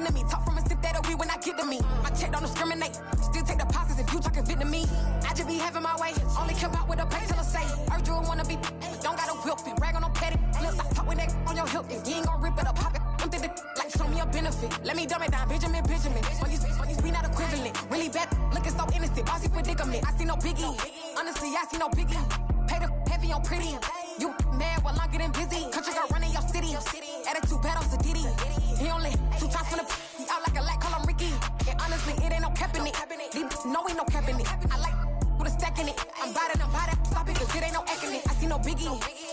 into me. Talk from a sip that'll be when I get to me. My check don't discriminate. Still take deposits if you talking Vietnamese. I just be having my way. Only care about what the pay tell us say. Urge you wanna be, don't gotta whip it. Rag on no petty. Lips, I talk with that on your hip. If you ain't gon' rip it up, pop it. I'm thinking like show me a benefit. Let me dumb it down, Benjamin. All these we not equivalent. Really bad, looking so innocent. Bossy predicament. I see no biggie. Honestly, I see no biggie. Pay the heavy on pretty. You mad while I'm getting busy. Country girl running your city. Attitude bad on Diddy. He only 2 times from the he out like a light, call him Ricky. And honestly, it ain't no cap in it. No, ain't no cap in it. I like with a stack in it. I'm bad. Stop it, cause it ain't no acting it. I see no biggie.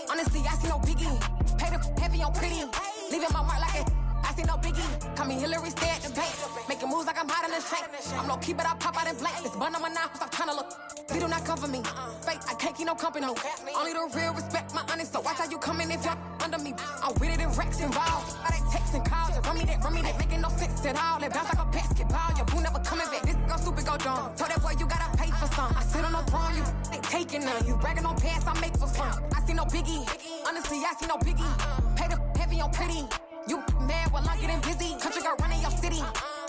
Honestly, I see no biggie. Pay the heavy on pretty. Leaving my mark like it. I see no biggie. Call me Hillary, stay at the bank. Making moves like I'm hiding in the shank. I'm low key, but I pop out in blank. This bun on my knife, stop trying to look. They do not cover me. Fake, I can't keep no company. Only the real respect my honest. So watch how you coming if you're under me. I'm with it in Rex involved. I they texting calls. You run me that. Making no sense at all. They bounce like a basketball. Your boo never coming back. This go stupid, go dumb. Told that boy you gotta pay for some. I sit on the throne, you ain't taking none. You bragging on pants, I make for fun. I see no biggie. Honestly, I see no biggie. Pay the heavy on pretty. You mad while I'm getting busy. Country girl running your city.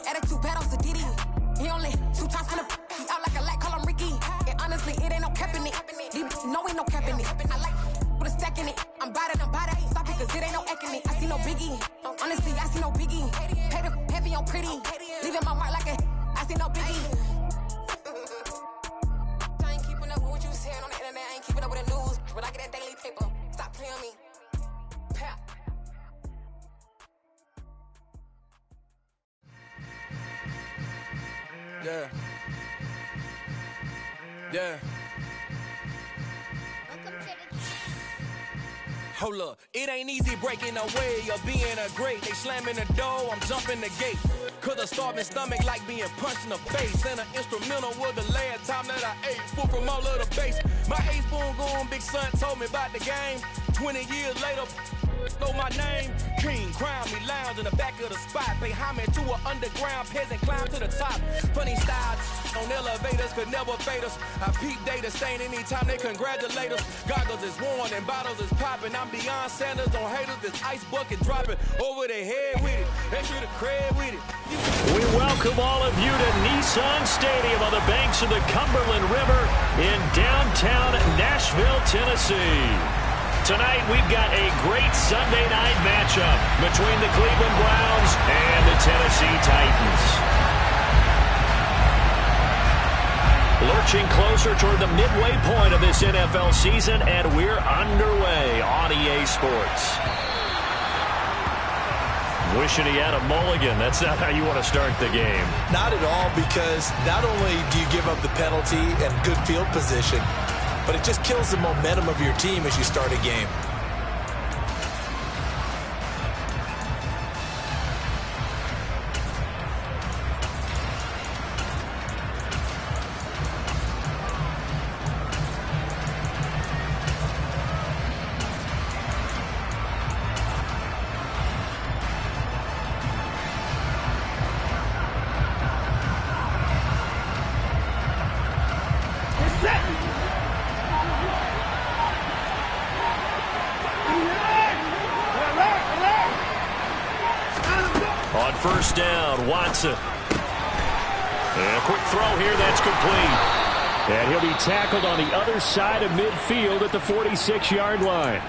Attitude bad on Diddy. He only 2 times from the he out like a light, call him Ricky. And honestly, it ain't no cap in it. No, ain't no cap in it. I like with a stack in it. I'm bad. Stop it, cause it ain't no acting it. I see no biggie. Honestly, I see no biggie. Pay the heavy on pretty. Leaving my mark like a I see no biggie. I ain't keeping up with what you saying on the internet. I ain't keeping up with the news. When I get that daily paper, stop playing me. Pap. Yeah. Hold up, it ain't easy breaking away or being a great. They slamming the door, I'm jumping the gate. Cause a starving stomach like being punched in the face. And an instrumental was the last time that I ate. Full from all of the bass. My 8-spoon going big son told me about the game. 20 years later, know my name. King, crown me, lounge in the back of the spot. Pay homage to an underground peasant, climb to the top. Funny style on elevators could never fade us. I peep data stain anytime they congratulate us. Goggles is worn and bottles is popping. I'm beyond Sanders on haters, this ice bucket dropping over their head with it. They should have cred with it. We welcome all of you to Nissan Stadium on the banks of the Cumberland River in downtown Nashville, Tennessee. Tonight, we've got a great Sunday night matchup between the Cleveland Browns and the Tennessee Titans. Lurching closer toward the midway point of this NFL season, and we're underway on EA Sports. Wishing he had a mulligan. That's not how you want to start the game. Not at all, because not only do you give up the penalty and good field position, but it just kills the momentum of your team as you start a game. On first down, Watson. And a quick throw here, that's complete. And he'll be tackled on the other side of midfield at the 46-yard line.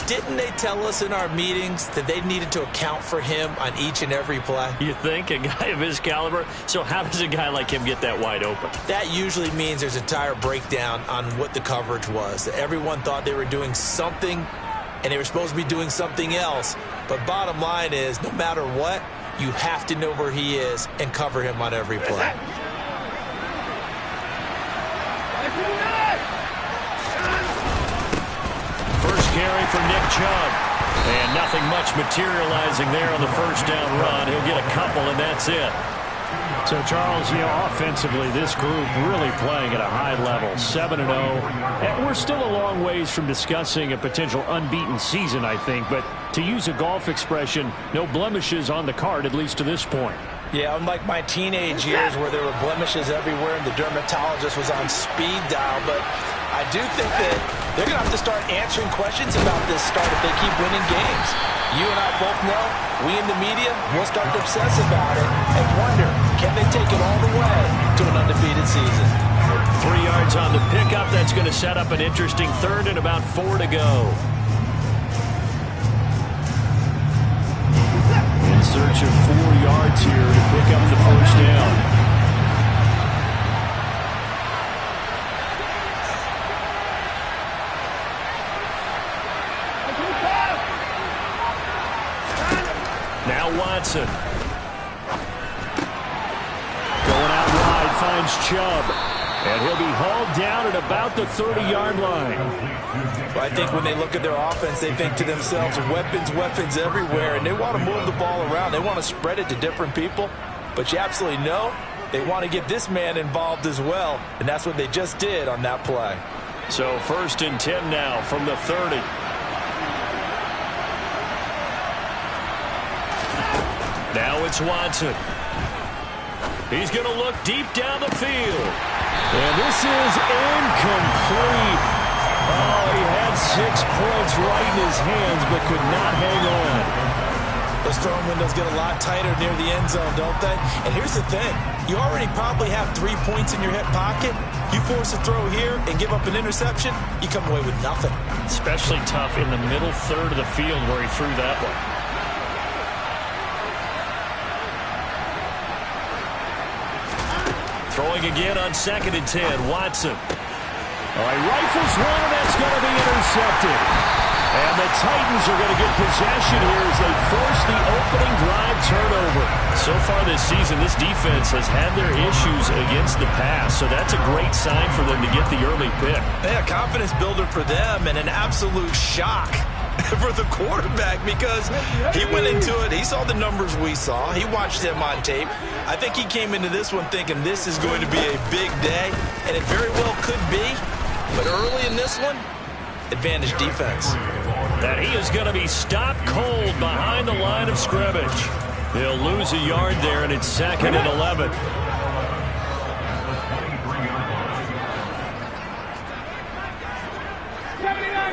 Didn't they tell us in our meetings that they needed to account for him on each and every play? You think? A guy of his caliber? So how does a guy like him get that wide open? That usually means there's a entire breakdown on what the coverage was. Everyone thought they were doing something, and they were supposed to be doing something else. But bottom line is, no matter what, you have to know where he is and cover him on every play. First carry for Nick Chubb. And nothing much materializing there on the first down run. He'll get a couple, and that's it. So, Charles, offensively, this group really playing at a high level, 7-0. And we're still a long ways from discussing a potential unbeaten season, I think. But to use a golf expression, no blemishes on the card, at least to this point. Yeah, unlike my teenage years where there were blemishes everywhere and the dermatologist was on speed dial. But I do think that They're going to have to start answering questions about this start if they keep winning games. You and I both know, we in the media will start to obsess about it and wonder, can they take it all the way to an undefeated season? 3 yards on the pickup. That's going to set up an interesting third and about 4 to go. In search of 4 yards here to pick up the first down. Now Watson. Going out wide, finds Chubb. And he'll be hauled down at about the 30-yard line. Well, I think when they look at their offense, they think to themselves, weapons everywhere, and they want to move the ball around. They want to spread it to different people. But you absolutely know they want to get this man involved as well, and that's what they just did on that play. So 1st and 10 now from the 30. Now it's Watson. He's going to look deep down the field. And this is incomplete. Oh, he had 6 points right in his hands, but could not hang on. Those throwing windows get a lot tighter near the end zone, don't they? And here's the thing. You already probably have 3 points in your hip pocket. You force a throw here and give up an interception, you come away with nothing. Especially tough in the middle third of the field where he threw that one. Throwing again on 2nd and 10, Watson. All right, rifles one, and that's going to be intercepted. And the Titans are going to get possession here as they force the opening drive turnover. So far this season, this defense has had their issues against the pass, so that's a great sign for them to get the early pick. Yeah, confidence builder for them and an absolute shock for the quarterback because he went into it. He saw the numbers we saw. He watched them on tape. I think he came into this one thinking this is going to be a big day, and it very well could be. But early in this one, advantage defense. That he is going to be stopped cold behind the line of scrimmage. They'll lose a yard there, and it's 2nd and 11.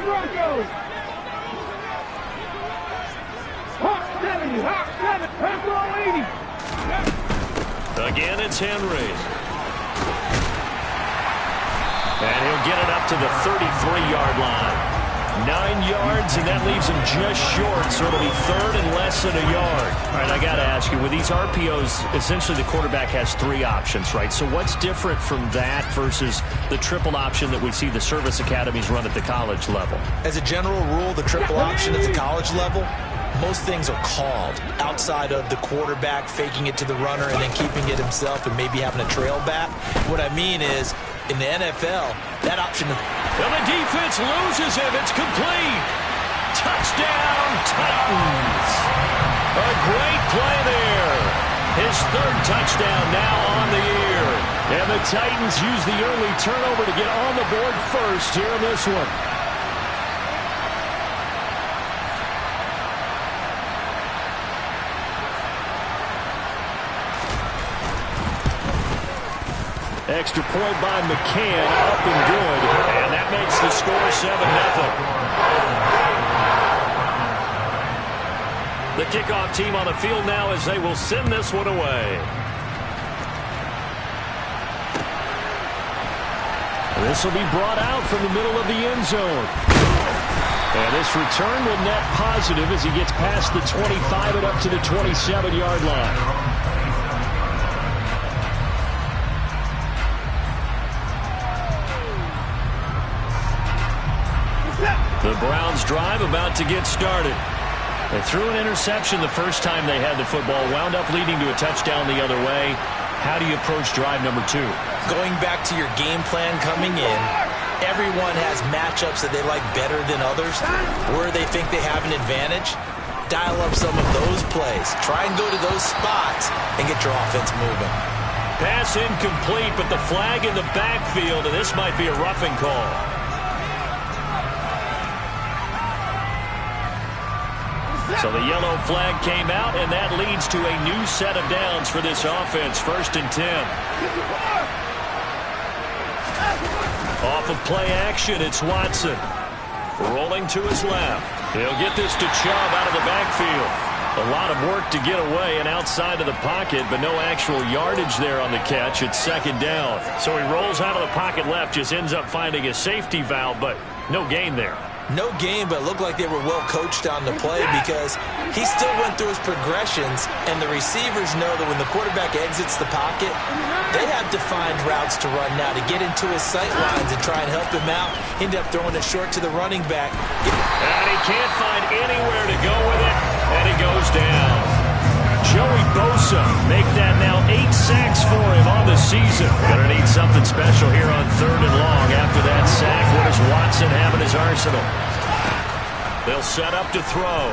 Broncos. Hawk 70, Hawk 7, Hawk 80. Again, it's Henry. And he'll get it up to the 33-yard line. 9 yards, and that leaves him just short, so it'll be 3rd and less than a yard. All right, I got to ask you, with these RPOs, essentially the quarterback has 3 options, right? So what's different from that versus the triple option that we see the service academies run at the college level? As a general rule, the triple option at the college level, most things are called outside of the quarterback faking it to the runner and then keeping it himself and maybe having a trail back. What I mean is, in the NFL, that option... Well, the defense loses him. It's complete. Touchdown, Titans. A great play there. His 3rd touchdown now on the year. And the Titans use the early turnover to get on the board first here in this one. Extra point by McCann, up and good, and that makes the score 7-0. The kickoff team on the field now as they will send this one away. This will be brought out from the middle of the end zone. And this return will net positive as he gets past the 25 and up to the 27-yard line. The Browns drive about to get started. They threw an interception the first time they had the football, wound up leading to a touchdown the other way. How do you approach drive number 2? Going back to your game plan coming in, everyone has matchups that they like better than others, where they think they have an advantage. Dial up some of those plays. Try and go to those spots and get your offense moving. Pass incomplete, but the flag in the backfield, and this might be a roughing call. So the yellow flag came out, and that leads to a new set of downs for this offense. 1st and 10. Off of play action, it's Watson. Rolling to his left. He'll get this to Chubb out of the backfield. A lot of work to get away and outside of the pocket, but no actual yardage there on the catch. It's second down. So he rolls out of the pocket left, just ends up finding a safety valve, but no gain there. No gain, but it looked like they were well coached on the play because he still went through his progressions, and the receivers know that when the quarterback exits the pocket, they have defined routes to run now to get into his sight lines and try and help him out. End up throwing it short to the running back. And he can't find anywhere to go with it, and he goes down. Joey Bosa make that now 8 sacks for him on the season. Gonna need something special here on 3rd and long after that sack. What does Watson have in his arsenal? They'll set up to throw.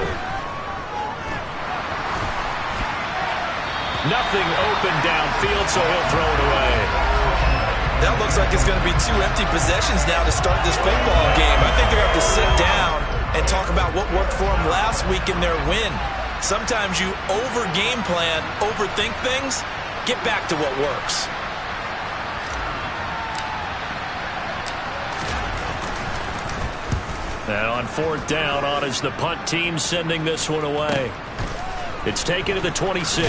Nothing open downfield, so he'll throw it away. That looks like it's going to be 2 empty possessions now to start this football game. I think they're going to have to sit down and talk about what worked for them last week in their win. Sometimes you over-game plan, overthink things. Get back to what works. And on 4th down, on is the punt team sending this one away. It's taken to the 26.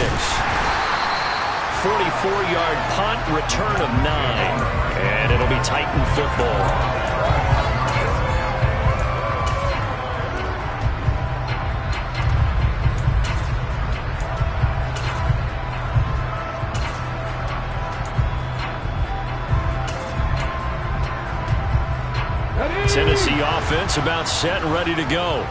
44-yard punt, return of 9. And it'll be Titan football. Tennessee offense about set and ready to go.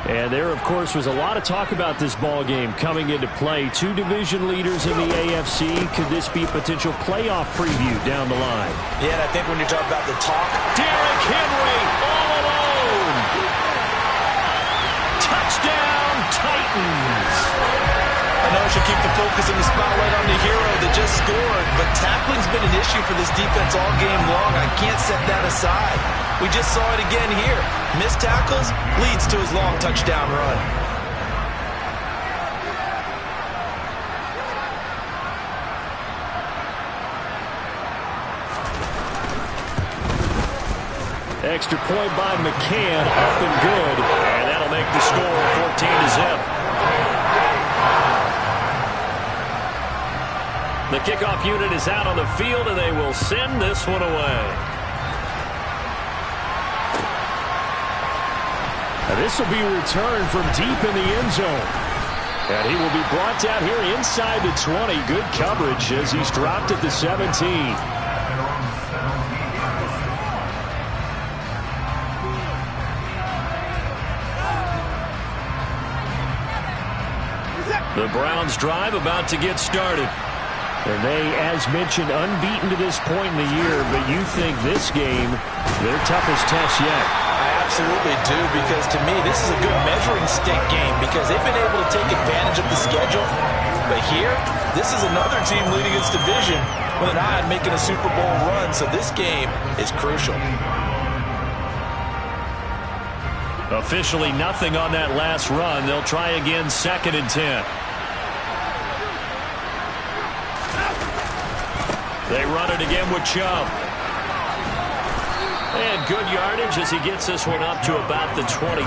And there, of course, was a lot of talk about this ball game coming into play. 2 division leaders in the AFC. Could this be a potential playoff preview down the line? Yeah, and I think when you're talking about the talk, Derrick Henry all alone. Touchdown, Titans. I know I should keep the focus and the spotlight on the hero that just scored, but tackling's been an issue for this defense all game long. I can't set that aside. We just saw it again here. Missed tackles leads to his long touchdown run. Extra point by McCann, up and good, and that'll make the score 14-0. The kickoff unit is out on the field, and they will send this one away. And this will be returned from deep in the end zone. And he will be brought down here inside the 20. Good coverage as he's dropped at the 17. The Browns drive about to get started. And they, as mentioned, unbeaten to this point in the year, but you think this game, their toughest test yet. I absolutely do, because to me, this is a good measuring stick game because they've been able to take advantage of the schedule. But here, this is another team leading its division with an eye on making a Super Bowl run, so this game is crucial. Officially nothing on that last run. They'll try again 2nd and 10. They run it again with Chubb. And good yardage as he gets this one up to about the 23.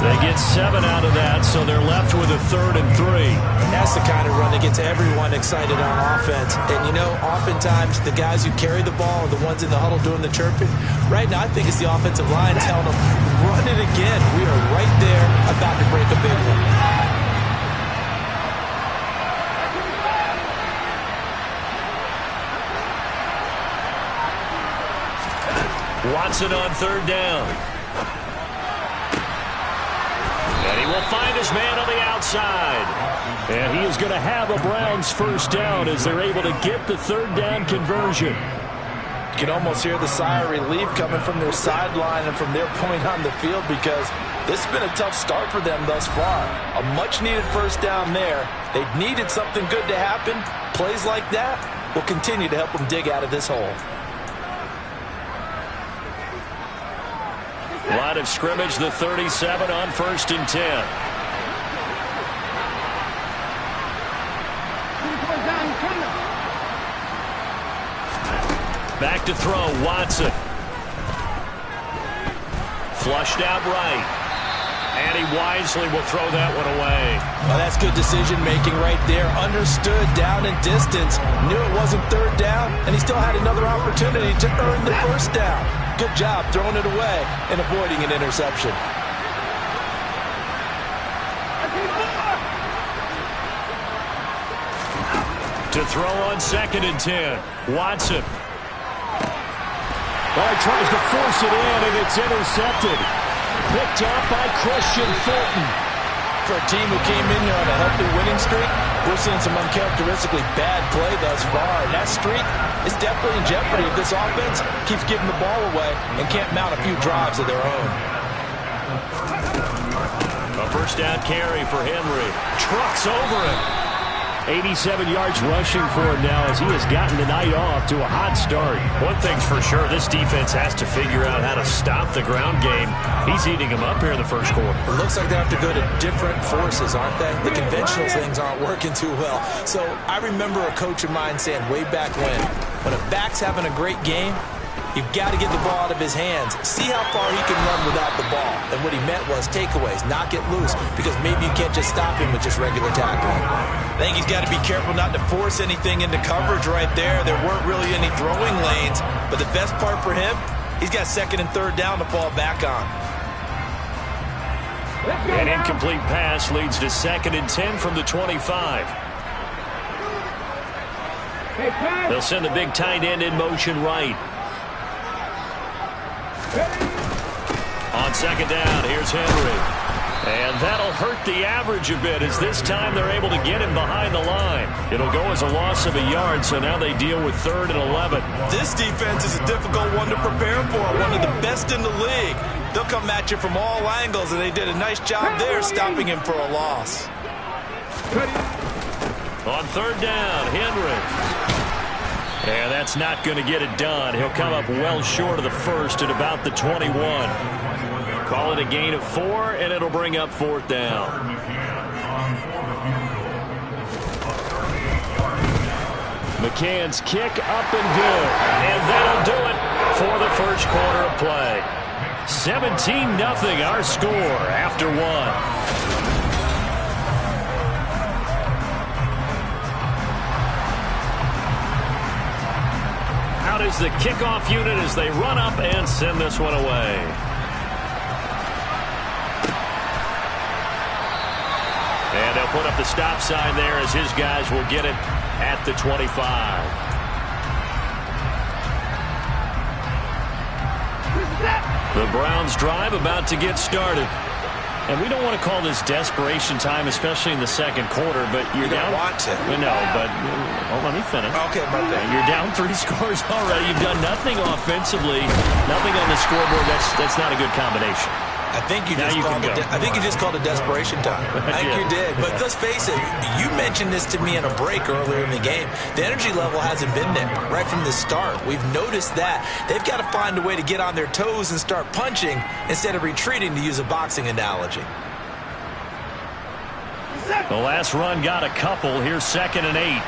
They get 7 out of that, so they're left with a 3rd and 3. And that's the kind of run that gets everyone excited on offense. And, you know, oftentimes the guys who carry the ball are the ones in the huddle doing the chirping. Right now, I think it's the offensive line telling them, run it again. We are right there about to break a big one. Watson on 3rd down. And he will find his man on the outside. And he is going to have a Browns 1st down as they're able to get the 3rd down conversion. You can almost hear the sigh of relief coming from their sideline and from their point on the field because this has been a tough start for them thus far. A much-needed 1st down there. They needed something good to happen. Plays like that will continue to help them dig out of this hole. Line of scrimmage, the 37 on 1st and 10. Back to throw, Watson. Flushed out right. And he wisely will throw that one away. Well, that's good decision-making right there. Understood down and distance. Knew it wasn't third down, and he still had another opportunity to earn the first down. Good job throwing it away and avoiding an interception. To throw on 2nd and 10. Watson. Well, he tries to force it in, and it's intercepted. Picked up by Christian Fulton. For a team who came in here on a healthy winning streak, we're seeing some uncharacteristically bad play thus far. And that streak is definitely in jeopardy if this offense keeps giving the ball away and can't mount a few drives of their own. A first down carry for Henry. Trucks over it. 87 yards rushing for him now as he has gotten the night off to a hot start. One thing's for sure, this defense has to figure out how to stop the ground game. He's eating them up here in the first quarter. It looks like they have to go to different forces, aren't they? The conventional things aren't working too well. So I remember a coach of mine saying way back when a back's having a great game, you've got to get the ball out of his hands. See how far he can run without the ball. And what he meant was takeaways, knock it loose, because maybe you can't just stop him with just regular tackling. I think he's got to be careful not to force anything into coverage right there. There weren't really any throwing lanes. But the best part for him, he's got 2nd and 3rd down to fall back on. An incomplete pass leads to 2nd and 10 from the 25. They'll send the big tight end in motion right. On 2nd down, here's Henry. And that'll hurt the average a bit as this time they're able to get him behind the line. It'll go as a loss of a yard, so now they deal with 3rd and 11. This defense is a difficult one to prepare for, one of the best in the league. They'll come at you from all angles, and they did a nice job there stopping him for a loss. On 3rd down, Henry. And that's not going to get it done. He'll come up well short of the first at about the 21. Call it a gain of 4, and it'll bring up 4th down. McCann's kick up and good. And that'll do it for the first quarter of play. 17-0 our score after 1. Out is the kickoff unit as they run up and send this one away. And they'll put up the stop sign there as his guys will get it at the 25. The Browns drive about to get started. And we don't want to call this desperation time, especially in the second quarter, but you're down. You don't want to. No, but let me finish. Okay, my bad. You're down 3 scores already. You've done nothing offensively, nothing on the scoreboard. That's not a good combination. I think you just called it desperation time. I think you did. But let's face it, you mentioned this to me in a break earlier in the game. The energy level hasn't been there right from the start. We've noticed that. They've got to find a way to get on their toes and start punching instead of retreating, to use a boxing analogy. The last run got a couple. Here's 2nd and 8.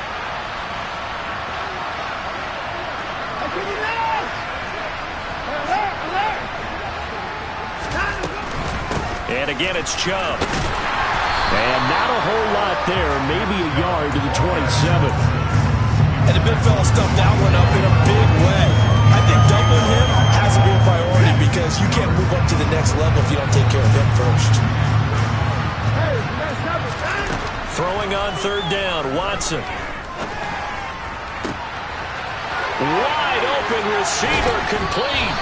And again, it's Chubb. And not a whole lot there. Maybe a yard to the 27. And the big fella stuffed that one up in a big way. I think doubling him has to be a priority because you can't move up to the next level if you don't take care of him first. Throwing on 3rd down, Watson. Wide open receiver, complete.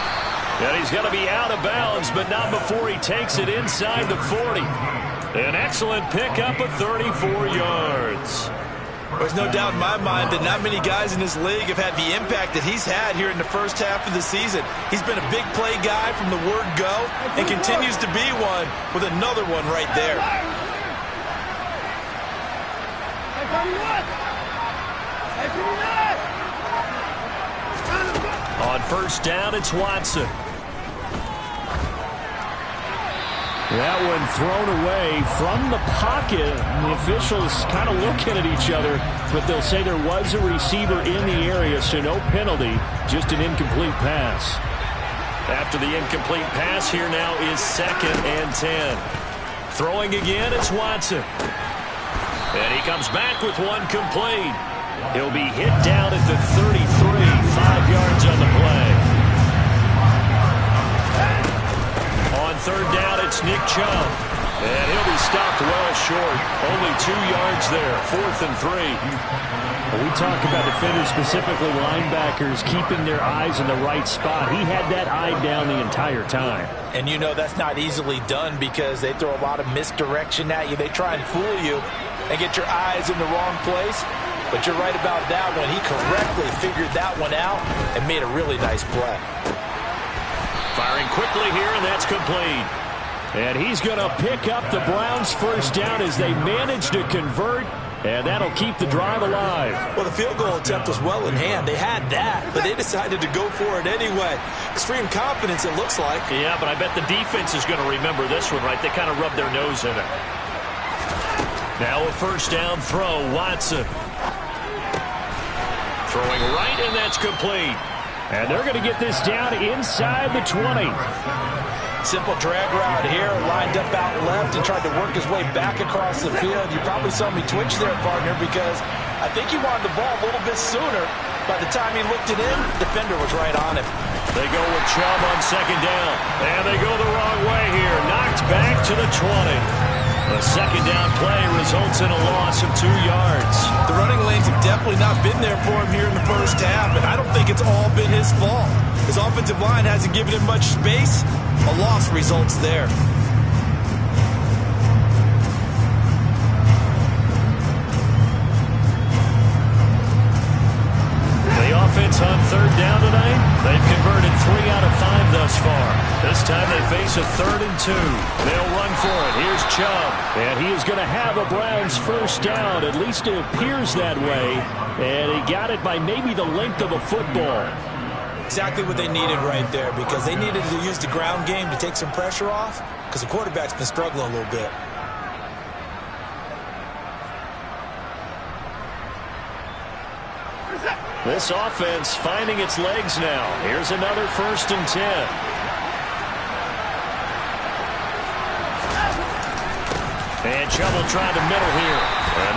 And he's going to be out of bounds, but not before he takes it inside the 40. An excellent pickup of 34 yards. There's no doubt in my mind that not many guys in this league have had the impact that he's had here in the first half of the season. He's been a big play guy from the word go and continues to be one with another one right there. On 1st down, it's Watson. That one thrown away from the pocket. The officials kind of looking at each other, but they'll say there was a receiver in the area, so no penalty, just an incomplete pass. After the incomplete pass, here now is 2nd and 10. Throwing again, it's Watson. And he comes back with one complete. He'll be hit down at the 33, 5 yards on the play. On 3rd down, it's Nick Chubb. And he'll be stopped well short. Only 2 yards there. 4th and 3. Well, we talk about defenders, specifically linebackers, keeping their eyes in the right spot. He had that eye down the entire time. And you know that's not easily done because they throw a lot of misdirection at you. They try and fool you and get your eyes in the wrong place. But you're right about that one. He correctly figured that one out and made a really nice play. Firing quickly here, and that's complete. And he's going to pick up the Browns' first down as they manage to convert, and that'll keep the drive alive. Well, the field goal attempt was well in hand. They had that, but they decided to go for it anyway. Extreme confidence, it looks like. Yeah, but I bet the defense is going to remember this one, right? They kind of rubbed their nose in it. Now a first down throw, Watson. Throwing right, and that's complete. And they're going to get this down inside the 20. Simple drag route here, lined up out left and tried to work his way back across the field. You probably saw me twitch there, partner, because I think he wanted the ball a little bit sooner. By the time he looked it in, the defender was right on him. They go with Chubb on 2nd down. And they go the wrong way here. Knocked back to the 20. The 2nd down play results in a loss of 2 yards. The running lanes have definitely not been there for him here in the first half, and I don't think it's all been his fault. His offensive line hasn't given him much space. A loss results there. The offense on 3rd down tonight, they've converted 3 out of 5 thus far. This time they face a 3rd and 2. They'll run for it. Here's Chubb. And he is going to have a Browns first down. At least it appears that way. And he got it by maybe the length of a football. Exactly what they needed right there, because they needed to use the ground game to take some pressure off, because the quarterback's been struggling a little bit. This offense finding its legs now. Here's another 1st and 10. And Chubb will try the middle here.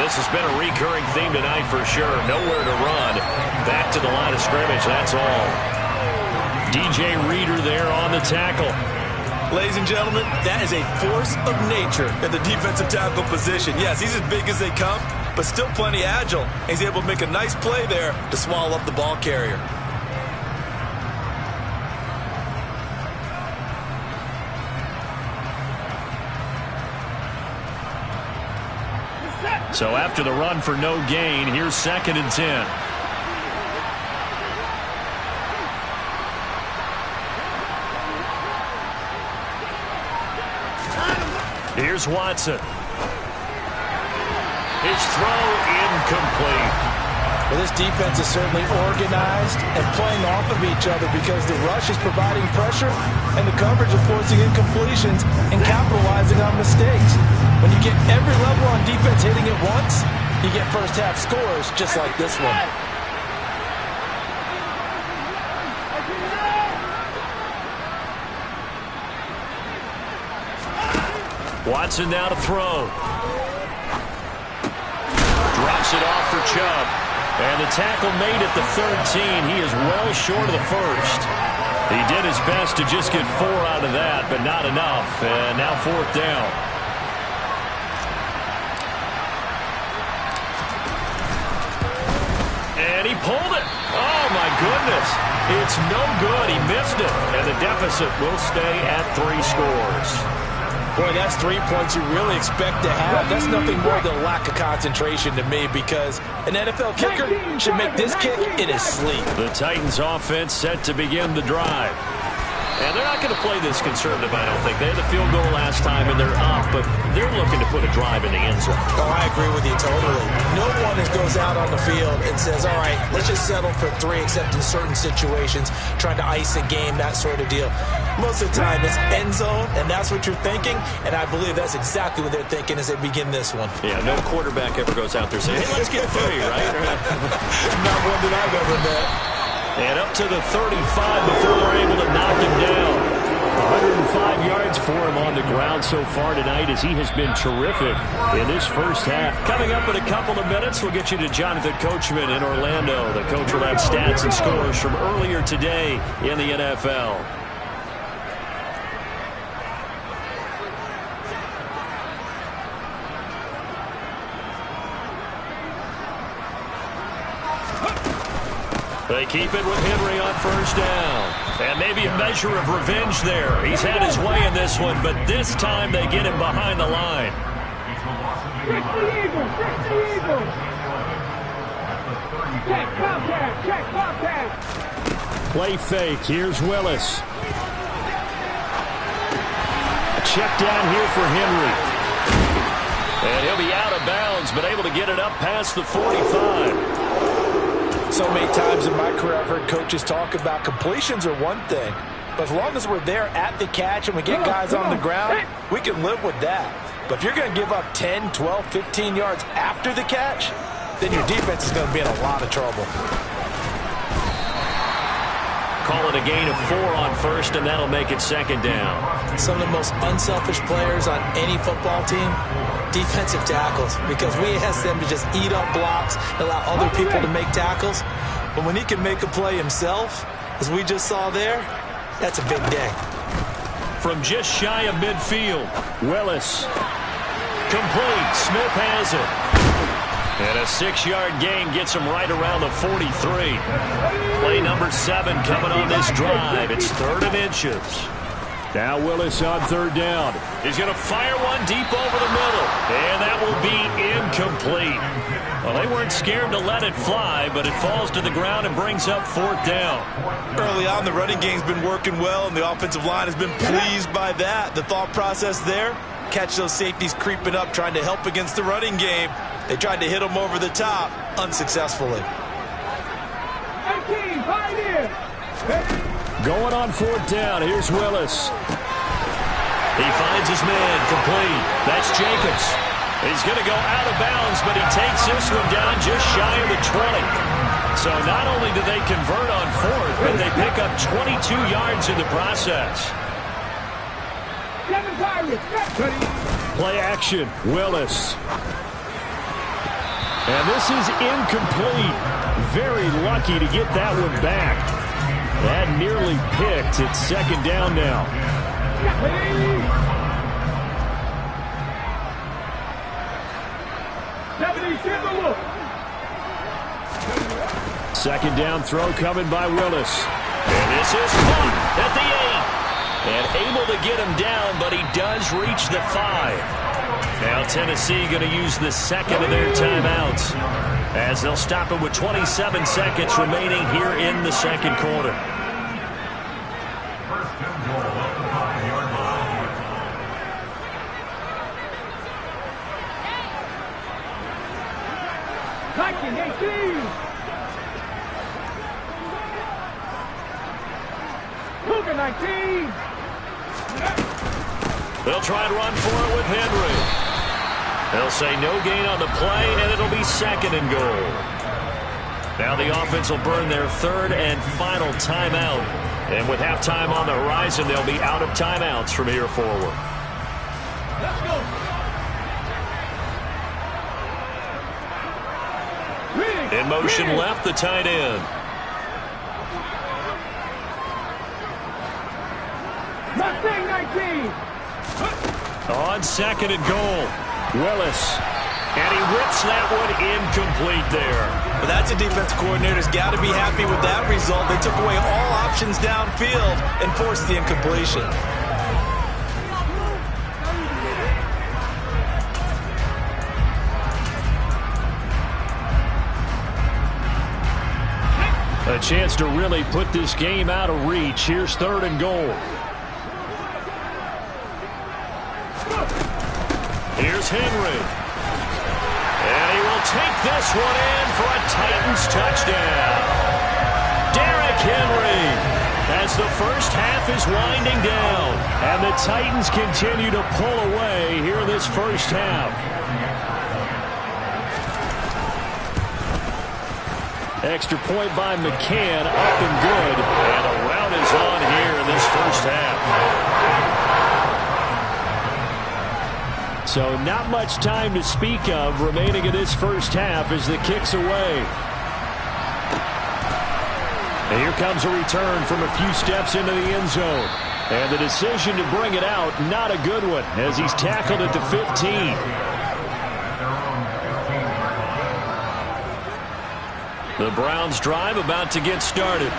This has been a recurring theme tonight for sure. Nowhere to run. Back to the line of scrimmage, that's all. DJ Reader there on the tackle. Ladies and gentlemen, that is a force of nature at the defensive tackle position. Yes, he's as big as they come, but still plenty agile. He's able to make a nice play there to swallow up the ball carrier. So after the run for no gain, here's 2nd and 10. Here's Watson. His throw incomplete. Well, this defense is certainly organized and playing off of each other because the rush is providing pressure and the coverage is forcing incompletions and capitalizing on mistakes. When you get every level on defense hitting it once, you get first half scores just like this one. Watson now to throw. Drops it off for Chubb. And the tackle made at the 13. He is well short of the first. He did his best to just get 4 out of that, but not enough. And now 4th down. And he pulled it. Oh, my goodness. It's no good. He missed it. And the deficit will stay at 3 scores. Boy, that's 3 points you really expect to have. That's nothing more than a lack of concentration to me, because an NFL kicker should make this kick in his sleep. The Titans offense set to begin the drive. And they're not going to play this conservative, I don't think. They had the field goal last time, and they're up, but they're looking to put a drive in the end zone. Oh, I agree with you totally. No one goes out on the field and says, all right, let's just settle for 3, except in certain situations, trying to ice a game, that sort of deal. Most of the time, it's end zone, and that's what you're thinking, and I believe that's exactly what they're thinking as they begin this one. Yeah, no quarterback ever goes out there saying, hey, let's get 3, right? Not one that I've ever met. And up to the 35 before they're able to knock him down. 105 yards for him on the ground so far tonight as he has been terrific in this first half. Coming up in a couple of minutes, we'll get you to Jonathan Coachman in Orlando. The coach will have stats and scores from earlier today in the NFL. They keep it with Henry on first down. And maybe a measure of revenge there. He's had his way in this one, but this time they get him behind the line. Check the Eagles! Check the Eagles! Check contact! Check contact! Play fake. Here's Willis. A check down here for Henry. And he'll be out of bounds, but able to get it up past the 45. So many times in my career, I've heard coaches talk about completions are one thing. But as long as we're there at the catch and we get guys on the ground, we can live with that. But if you're going to give up 10, 12, 15 yards after the catch, then your defense is going to be in a lot of trouble. Call it a gain of 4 on first, and that'll make it second down. Some of the most unselfish players on any football team, defensive tackles, because we ask them to just eat up blocks, allow other people to make tackles. But when he can make a play himself, as we just saw there, that's a big day. From just shy of midfield, Willis. Complete. Smith has it. And a 6-yard gain gets him right around the 43. Play number 7 coming on this drive. It's 3rd and inches. Now Willis on 3rd down. He's going to fire one deep over the middle. And that will be incomplete. Well, they weren't scared to let it fly, but it falls to the ground and brings up 4th down. Early on, the running game's been working well, and the offensive line has been pleased by that. The thought process there, catch those safeties creeping up, trying to help against the running game. They tried to hit him over the top, unsuccessfully. 18, pioneer! Going on 4th down. Here's Willis. He finds his man complete. That's Jacobs. He's going to go out of bounds, but he takes this one down just shy of the 20. So not only do they convert on 4th, but they pick up 22 yards in the process. Play action. Willis. And this is incomplete. Very lucky to get that one back. That nearly picked. It's 2nd down now. 2nd down throw coming by Willis. And this is caught at the 8. And able to get him down, but he does reach the 5. Now Tennessee going to use the 2nd of their timeouts as they'll stop it with 27 seconds remaining here in the 2nd quarter. They'll try and run for it with Henry. They'll say no gain on the play, and it'll be 2nd and goal. Now the offense will burn their 3rd and final timeout. And with halftime on the horizon, they'll be out of timeouts from here forward. Let's go. In motion left, the tight end. Mustang 19. On 2nd and goal. Willis. And he rips that one incomplete there. But that's a defense coordinator's got to be happy with that result. They took away all options downfield and forced the incompletion. A chance to really put this game out of reach. Here's 3rd and goal. Here's Henry. And he will take this one in for a Titans touchdown. Derrick Henry, as the first half is winding down. And the Titans continue to pull away here in this first half. Extra point by McCann, up and good. And a rout is on here in this first half. So not much time to speak of remaining in this first half as the kick's away. And here comes a return from a few steps into the end zone. And the decision to bring it out, not a good one, as he's tackled at the 15. The Browns drive about to get started.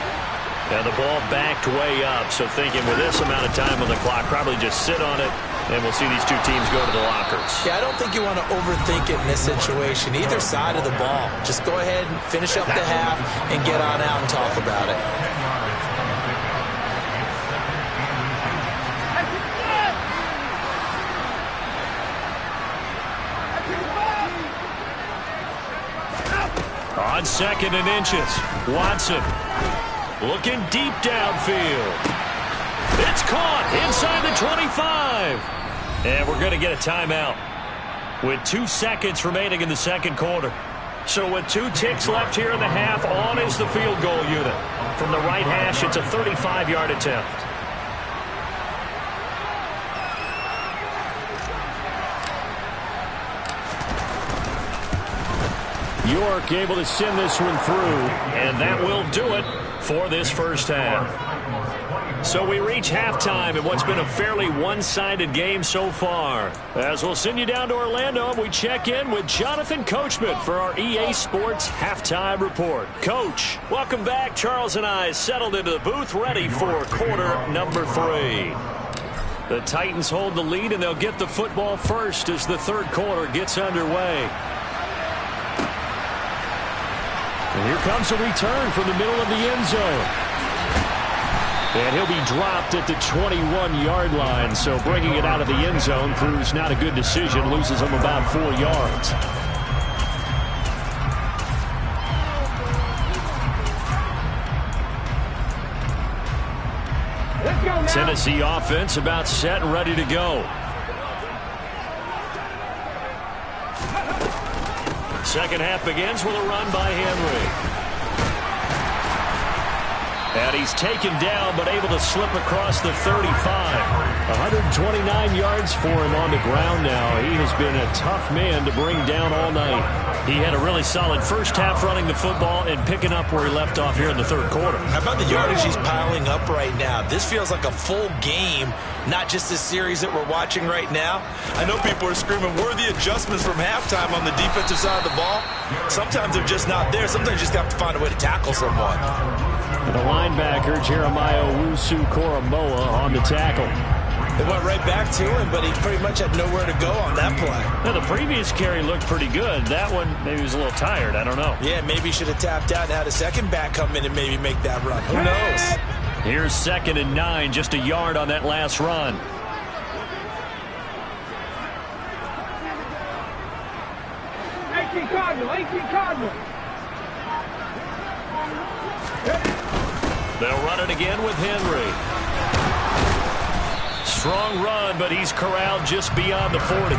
And the ball backed way up, so thinking with this amount of time on the clock, probably just sit on it, and we'll see these two teams go to the lockers. Yeah, I don't think you want to overthink it in this situation. Either side of the ball. Just go ahead and finish up the half and get on out and talk about it. On 2nd and inches, Watson looking deep downfield. It's caught inside the 25. And we're going to get a timeout with 2 seconds remaining in the second quarter. So with 2 ticks left here in the half, on is the field goal unit. From the right hash, it's a 35-yard attempt. York able to send this one through, and that will do it for this first half. So we reach halftime in what's been a fairly one-sided game so far. As we'll send you down to Orlando, we check in with Jonathan Coachman for our EA Sports Halftime Report. Coach, welcome back. Charles and I settled into the booth, ready for quarter number 3. The Titans hold the lead, and they'll get the football first as the third quarter gets underway. And here comes a return from the middle of the end zone. And he'll be dropped at the 21-yard line. So bringing it out of the end zone proves not a good decision. Loses him about 4 yards. Let's go now. Tennessee offense about set and ready to go. Second half begins with a run by Henry. And he's taken down, but able to slip across the 35. 129 yards for him on the ground now. He has been a tough man to bring down all night. He had a really solid first half running the football and picking up where he left off here in the third quarter. How about the yardage he's piling up right now? This feels like a full game, not just this series that we're watching right now. I know people are screaming, where are the adjustments from halftime on the defensive side of the ball? Sometimes they're just not there. Sometimes you just have to find a way to tackle someone. The linebacker, Jeremiah Owusu-Koramoah, on the tackle. They went right back to him, but he pretty much had nowhere to go on that play. Now, the previous carry looked pretty good. That one, maybe he was a little tired. I don't know. Yeah, maybe he should have tapped out and had a second back come in and maybe make that run. Who knows? Here's 2nd and 9, just a yard on that last run. Cardinal. They'll run it again with Henry. Strong run, but he's corralled just beyond the 40.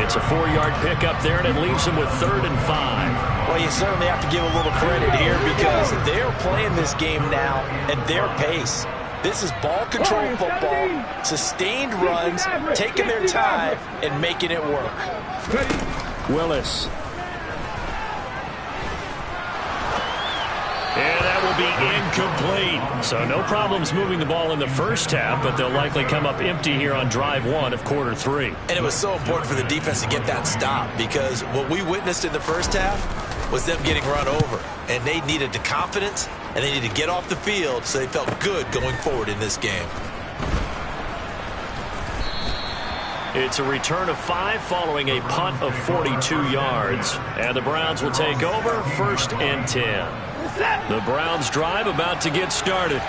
It's a 4-yard pickup there, and it leaves him with 3rd and 5. Well, you certainly have to give a little credit here because they're playing this game now at their pace. This is ball control football, sustained runs, taking their time, and making it work. Willis. And that will be incomplete. So no problems moving the ball in the first half, but they'll likely come up empty here on drive 1 of quarter 3. And it was so important for the defense to get that stop because what we witnessed in the first half was them getting run over. And they needed the confidence, and they needed to get off the field so they felt good going forward in this game. It's a return of 5 following a punt of 42 yards. And the Browns will take over 1st and 10. The Browns' drive about to get started.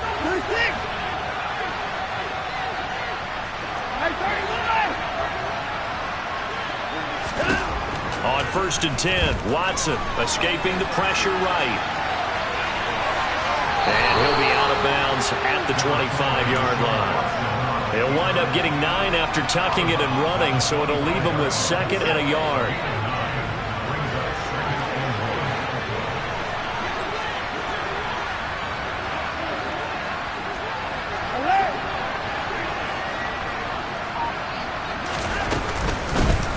On 1st and 10, Watson escaping the pressure right. And he'll be out of bounds at the 25-yard line. He'll wind up getting 9 after tucking it and running, so it'll leave him with 2nd and a yard.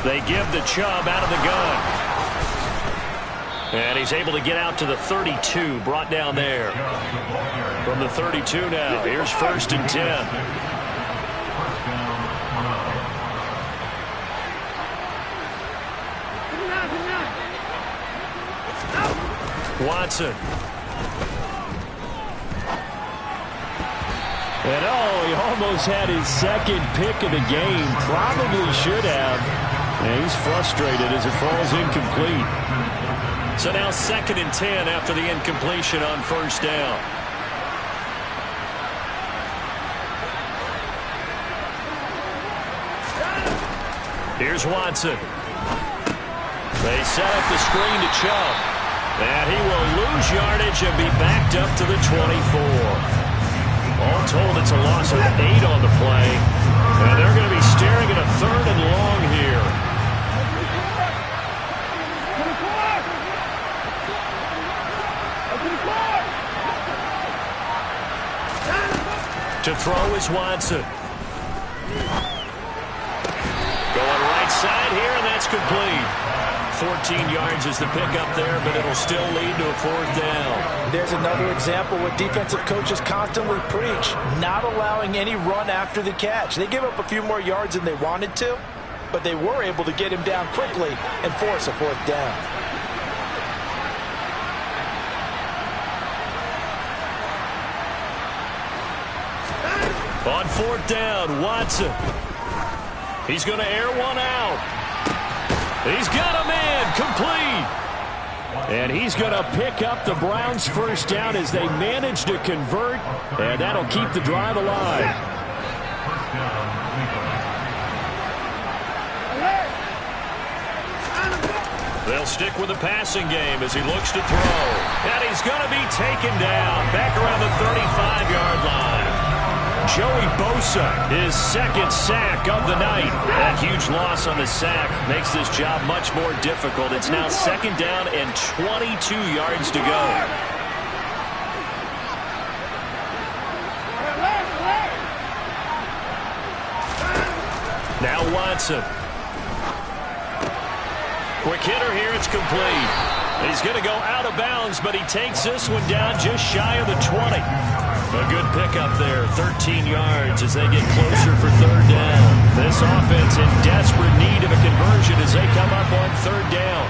They give the Chubb out of the gun. And he's able to get out to the 32, brought down there. From the 32 now, here's 1st and 10. Watson. And he almost had his 2nd pick of the game. Probably should have. And he's frustrated as it falls incomplete. So now 2nd and 10 after the incompletion on 1st down. Here's Watson. They set up the screen to Chubb. And he will lose yardage and be backed up to the 24. All told, it's a loss of 8 on the play. And they're going to be staring at a 3rd and long here. To throw is Watson. Going right side here, and that's complete. 14 yards is the pickup there, but it'll still lead to a 4th down. There's another example what defensive coaches constantly preach, not allowing any run after the catch. They give up a few more yards than they wanted to, but they were able to get him down quickly and force a 4th down. On 4th down, Watson. He's going to air one out. He's got a man complete. And he's going to pick up the Browns' 1st down as they manage to convert. And that'll keep the drive alive. They'll stick with the passing game as he looks to throw. And he's going to be taken down back around the 35-yard line. Joey Bosa, his 2nd sack of the night. That huge loss on the sack makes this job much more difficult. It's now 2nd down and 22 yards to go. Now Watson. Quick hitter here, it's complete. He's going to go out of bounds, but he takes this one down just shy of the 20. A good pickup there, 13 yards as they get closer for 3rd down. This offense in desperate need of a conversion as they come up on 3rd down.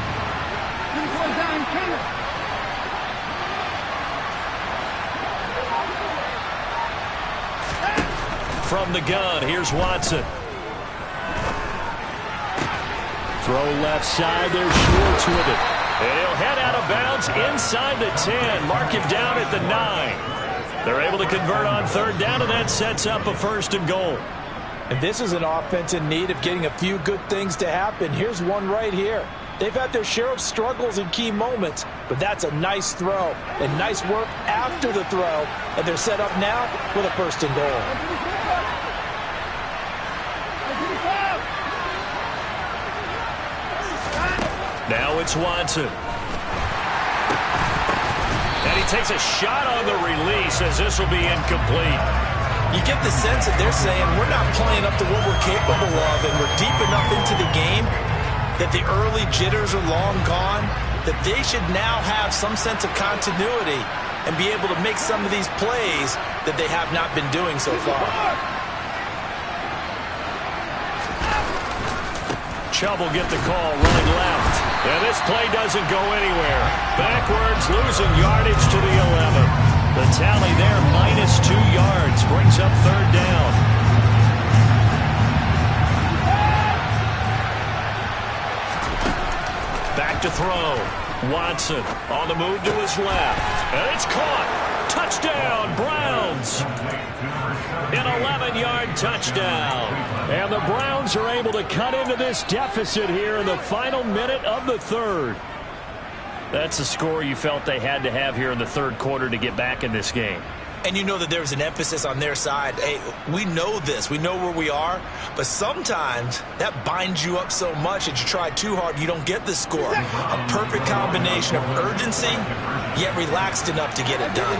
From the gun, here's Watson. Throw left side, there's Schwartz with it. And he'll head out of bounds inside the 10. Mark him down at the 9. They're able to convert on 3rd down, and that sets up a 1st and goal. And this is an offense in need of getting a few good things to happen. Here's one right here. They've had their share of struggles in key moments, but that's a nice throw and nice work after the throw. And they're set up now with a 1st and goal. Now it's Watson. And he takes a shot on the release as this will be incomplete. You get the sense that they're saying we're not playing up to what we're capable of, and we're deep enough into the game that the early jitters are long gone, that they should now have some sense of continuity and be able to make some of these plays that they have not been doing so far. Chubb will get the call running left. And this play doesn't go anywhere. Backwards, losing yardage to the 11. The tally there, -2 yards, brings up 3rd down. Back to throw. Watson on the move to his left. And it's caught. Touchdown, Browns. An 11-yard touchdown. And the Browns are able to cut into this deficit here in the final minute of the third. That's a score you felt they had to have here in the third quarter to get back in this game. And you know that there was an emphasis on their side. Hey, we know this. We know where we are. But sometimes that binds you up so much that you try too hard, you don't get the score. A perfect combination of urgency, yet relaxed enough to get it done.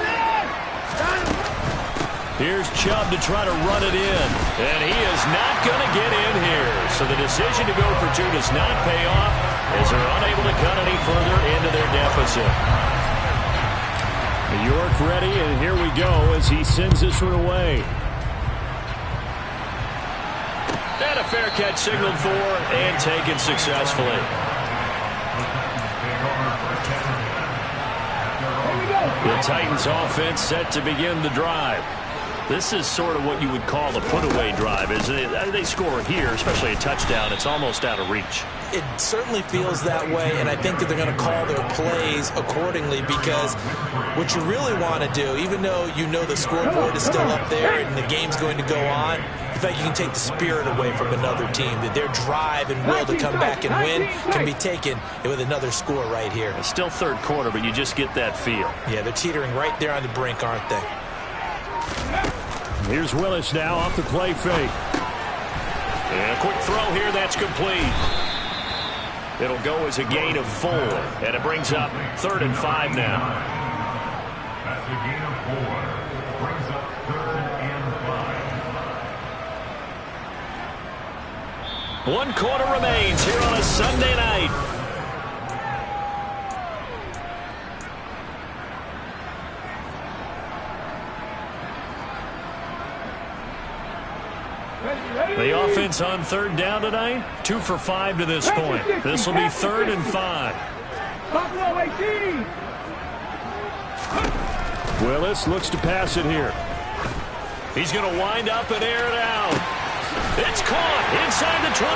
Here's Chubb to try to run it in. And he is not going to get in here. So the decision to go for two does not pay off as they're unable to cut any further into their deficit. York ready, and here we go as he sends this one away. And a fair catch signaled for and taken successfully. The Titans offense set to begin the drive. This is sort of what you would call a put-away drive, isn't it? They score here, especially a touchdown. It's almost out of reach. It certainly feels that way, and I think that they're going to call their plays accordingly because what you really want to do, even though you know the scoreboard is still up there and the game's going to go on, in fact, you can take the spirit away from another team, that their drive and will to come back and win can be taken with another score right here. It's still third quarter, but you just get that feel. Yeah, they're teetering right there on the brink, aren't they? Here's Willis now off the play fake. And a quick throw here, that's complete. It'll go as a gain of 4, and it brings up 3rd and 5 now. That's a gain of 4. Brings up 3rd and 5. 1 quarter remains here on a Sunday night. The offense on 3rd down tonight, 2 for 5 to this point. This will be 3rd and 5. Willis looks to pass it here. He's going to wind up and air it out. It's caught inside the 25.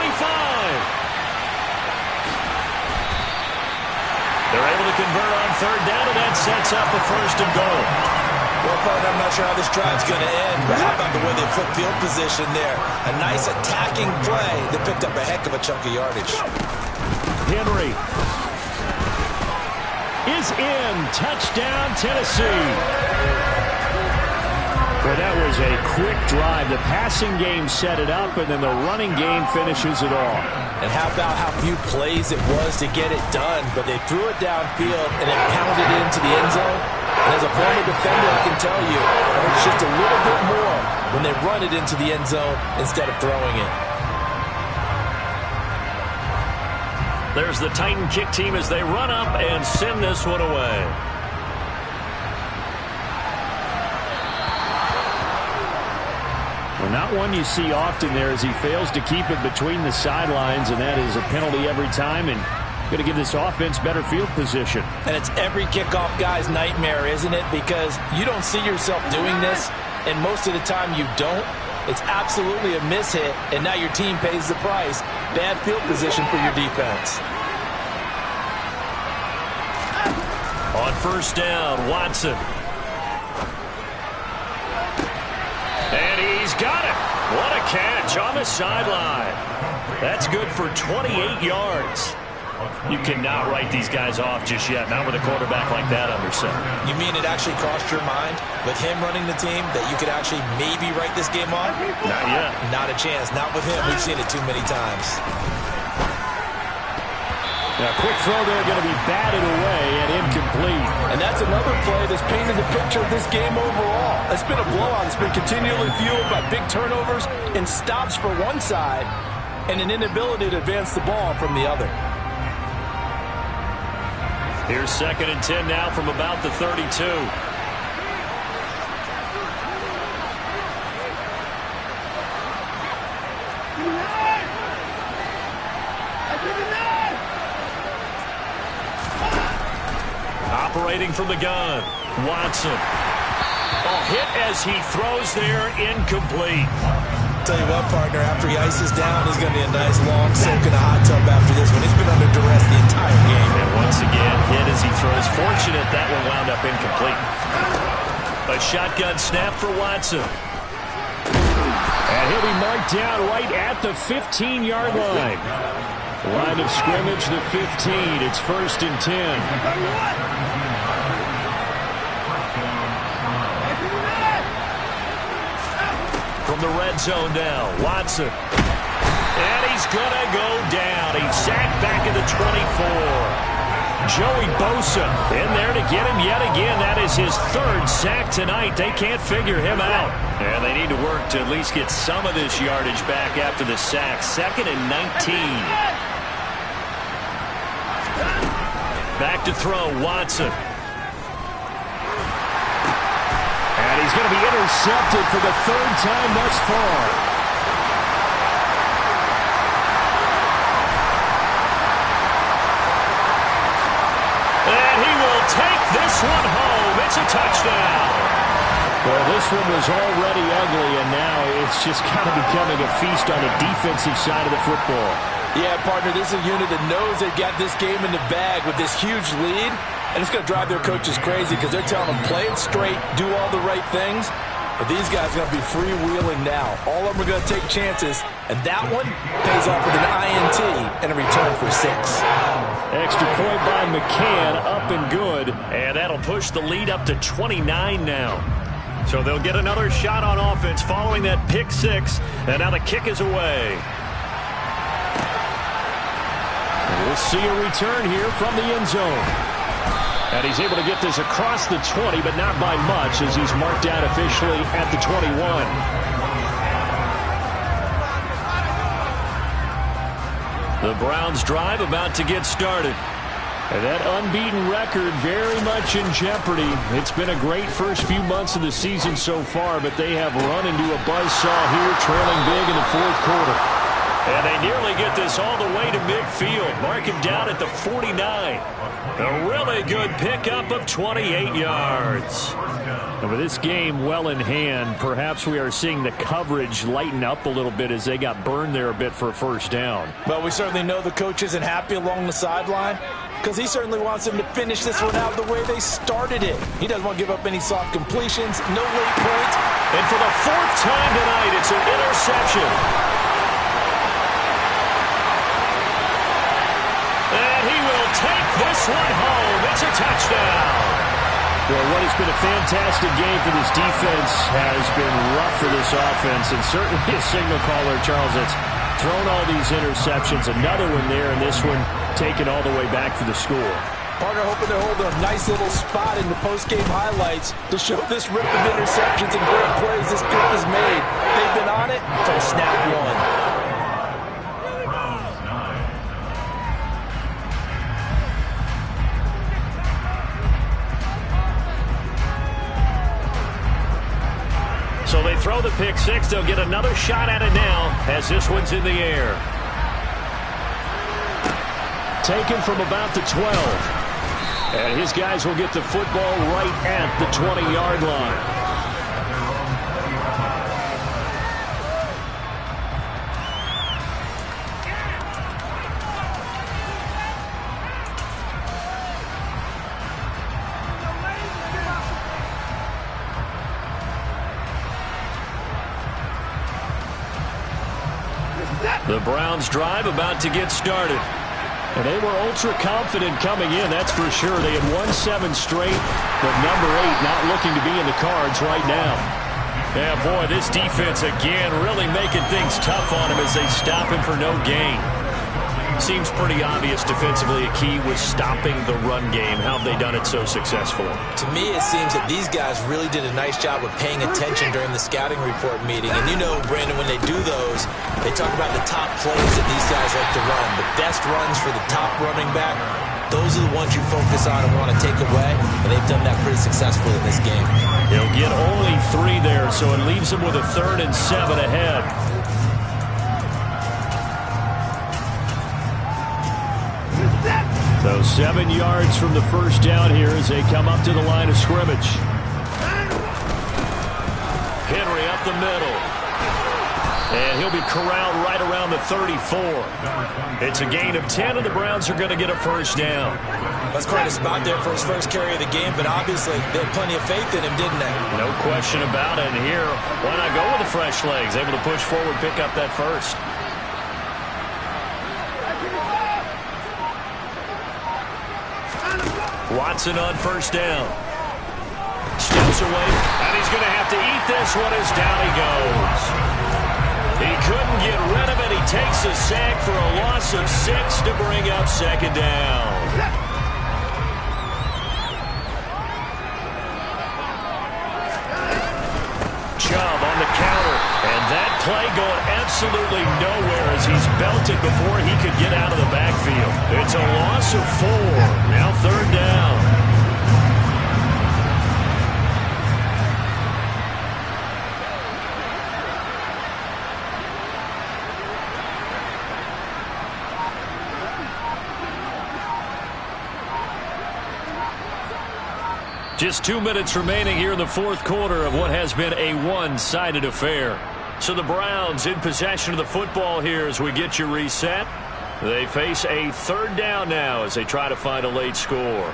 They're able to convert on 3rd down, and that sets up a 1st and goal. Well, partner, I'm not sure how this drive's going to end, but how about the way they flip field position there? A nice attacking play that picked up a heck of a chunk of yardage. Henry is in. Touchdown, Tennessee. Well, that was a quick drive. The passing game set it up, and then the running game finishes it off. And how about how few plays it was to get it done, but they threw it downfield and then pounded it into the end zone. And as a former defender, I can tell you, it's just a little bit more when they run it into the end zone instead of throwing it. There's the Titan kick team as they run up and send this one away. Well, not one you see often there as he fails to keep it between the sidelines, and that is a penalty every time, and going to give this offense better field position. And it's every kickoff guy's nightmare, isn't it? Because you don't see yourself doing this, and most of the time you don't. It's absolutely a mishit, and now your team pays the price. Bad field position for your defense. On 1st down, Watson. And he's got it. What a catch on the sideline. That's good for 28 yards. You cannot write these guys off just yet, not with a quarterback like that under center. You mean it actually crossed your mind with him running the team that you could actually maybe write this game off? Not yet. Not a chance. Not with him. We've seen it too many times. Now, quick throw there, going to be batted away and incomplete. And that's another play that's painted the picture of this game overall. It's been a blowout. It's been continually fueled by big turnovers and stops for one side and an inability to advance the ball from the other. Here's 2nd and 10 now from about the 32. Operating from the gun, Watson. Oh, hit as he throws there, incomplete. Tell you what, partner, after he ices down, he's going to be a nice long soak in a hot tub after this one. He's been under duress the entire game. And once again, hit shotgun snap for Watson. And he'll be marked down right at the 15-yard line. Line of scrimmage, the 15. It's 1st and 10. From the red zone now, Watson. And he's going to go down. He's sacked back at the 24. Joey Bosa in there to get him yet again. That is his 3rd sack tonight. They can't figure him out. And they need to work to at least get some of this yardage back after the sack. 2nd and 19. Back to throw, Watson. And he's going to be intercepted for the 3rd time thus far. Take this one home. It's a touchdown. Well, this one was already ugly, and now it's just kind of becoming a feast on the defensive side of the football. Yeah, partner, this is a unit that knows they got this game in the bag with this huge lead, and it's going to drive their coaches crazy because they're telling them play it straight, do all the right things. But these guys are going to be freewheeling now. All of them are going to take chances, and that one pays off with an INT and a return for 6. Extra point by McCann, up and good. And that'll push the lead up to 29 now. So they'll get another shot on offense following that pick 6. And now the kick is away. And we'll see a return here from the end zone. And he's able to get this across the 20, but not by much as he's marked down officially at the 21. The Browns drive about to get started. And that unbeaten record very much in jeopardy. It's been a great first few months of the season so far, but they have run into a buzzsaw here, trailing big in the 4th quarter. And they nearly get this all the way to midfield. Mark him down at the 49. A really good pickup of 28 yards. And with this game well in hand, perhaps we are seeing the coverage lighten up a little bit as they got burned there a bit for a 1st down. Well, we certainly know the coach isn't happy along the sideline because he certainly wants them to finish this one out the way they started it. He doesn't want to give up any soft completions, no late points. And for the 4th time tonight, it's an interception. And he will take this one home. It's a touchdown. Well, what has been a fantastic game for this defense has been rough for this offense, and certainly a signal caller, Charles, that's thrown all these interceptions. Another one there, and this one taken all the way back for the score. Partner hoping to hold a nice little spot in the post-game highlights to show this rip of interceptions and great plays this group has made. They've been on it from snap 1. So they throw the pick 6. They'll get another shot at it now as this one's in the air. Taken from about the 12. And his guys will get the football right at the 20-yard line. The Browns drive about to get started. And they were ultra confident coming in, that's for sure. They had won 7 straight, but number 8 not looking to be in the cards right now. Yeah, boy, this defense again really making things tough on him as they stop him for no gain. Seems pretty obvious defensively a key was stopping the run game. How have they done it so successfully? To me, it seems that these guys really did a nice job of paying attention during the scouting report meeting. And you know, Brandon, when they do those, they talk about the top plays that these guys like to run. The best runs for the top running back, those are the ones you focus on and want to take away. And they've done that pretty successfully in this game. He'll get only 3 there, so it leaves him with a 3rd and 7 ahead. So 7 yards from the first down here as they come up to the line of scrimmage. Henry up the middle. And he'll be corralled right around the 34. It's a gain of 10, and the Browns are going to get a first down. That's quite a spot there for his first carry of the game, but obviously they had plenty of faith in him, didn't they? No question about it. And here, why not go with the fresh legs? Able to push forward, pick up that first. Watson on first down. Steps away, and he's going to have to eat this one as down he goes. He couldn't get rid of it. He takes a sack for a loss of 6 to bring up second down. Chubb on the counter, and that play going absolutely nowhere as he's belted before he could get out of the backfield. It's a loss of 4. Now third down. Just 2 minutes remaining here in the fourth quarter of what has been a one-sided affair. So the Browns in possession of the football here as we get you reset. They face a third down now as they try to find a late score.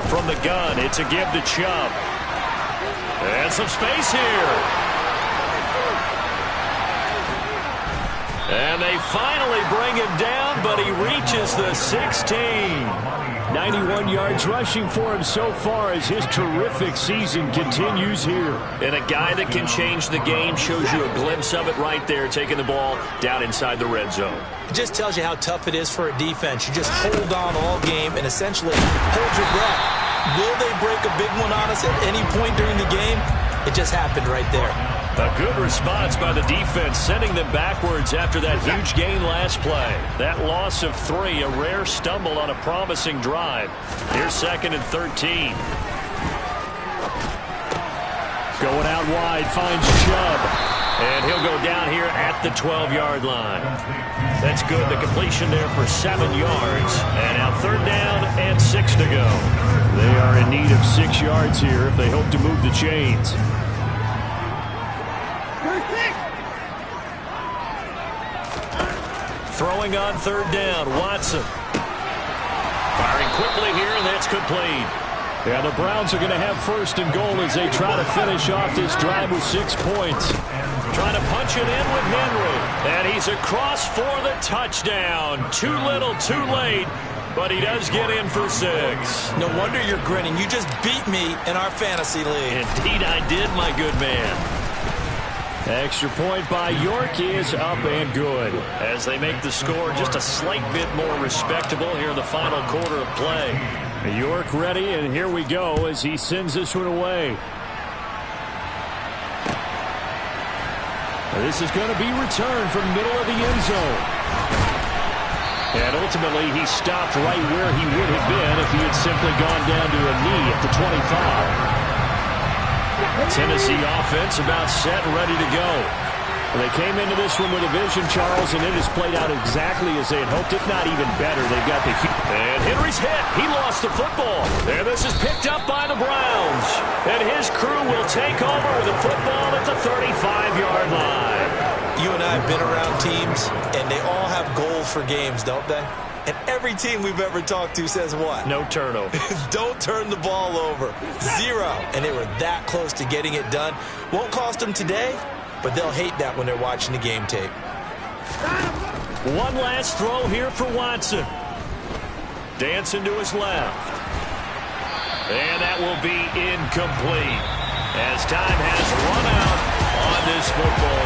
From the gun, it's a give to Chubb. And some space here. And they finally bring him down, but he reaches the 16. 91 yards rushing for him so far as his terrific season continues here. And a guy that can change the game, shows you a glimpse of it right there, taking the ball down inside the red zone. It just tells you how tough it is for a defense. You just hold on all game and essentially hold your breath. Will they break a big one on us at any point during the game? It just happened right there. A good response by the defense, sending them backwards after that huge gain last play. That loss of 3, a rare stumble on a promising drive. Here's 2nd and 13. Going out wide, finds Chubb. And he'll go down here at the 12-yard line. That's good. The completion there for 7 yards. And now third down and 6 to go. They are in need of 6 yards here if they hope to move the chains. Throwing on third down, Watson. Firing quickly here, and that's complete. Yeah, the Browns are going to have first and goal as they try to finish off this drive with 6 points. Trying to punch it in with Henry. And he's across for the touchdown. Too little, too late. But he does get in for 6. No wonder you're grinning. You just beat me in our fantasy league. Indeed I did, my good man. Extra point by York is up and good as they make the score just a slight bit more respectable here in the final quarter of play. York ready, and here we go as he sends this one away. This is going to be returned from middle of the end zone. And ultimately, he stopped right where he would have been if he had simply gone down to a knee at the 25. Tennessee offense about set and ready to go. They came into this one with a vision, Charles, and it has played out exactly as they had hoped, if not even better. They've got the... And Henry's hit. He lost the football. And this is picked up by the Browns. And his crew will take over with the football at the 35-yard line. You and I have been around teams, and they all have goals for games, don't they? And every team we've ever talked to says what? No turnover. Don't turn the ball over. 0. And they were that close to getting it done. Won't cost them today, but they'll hate that when they're watching the game tape. One last throw here for Watson. Dancing to his left. And that will be incomplete as time has run out on this football game.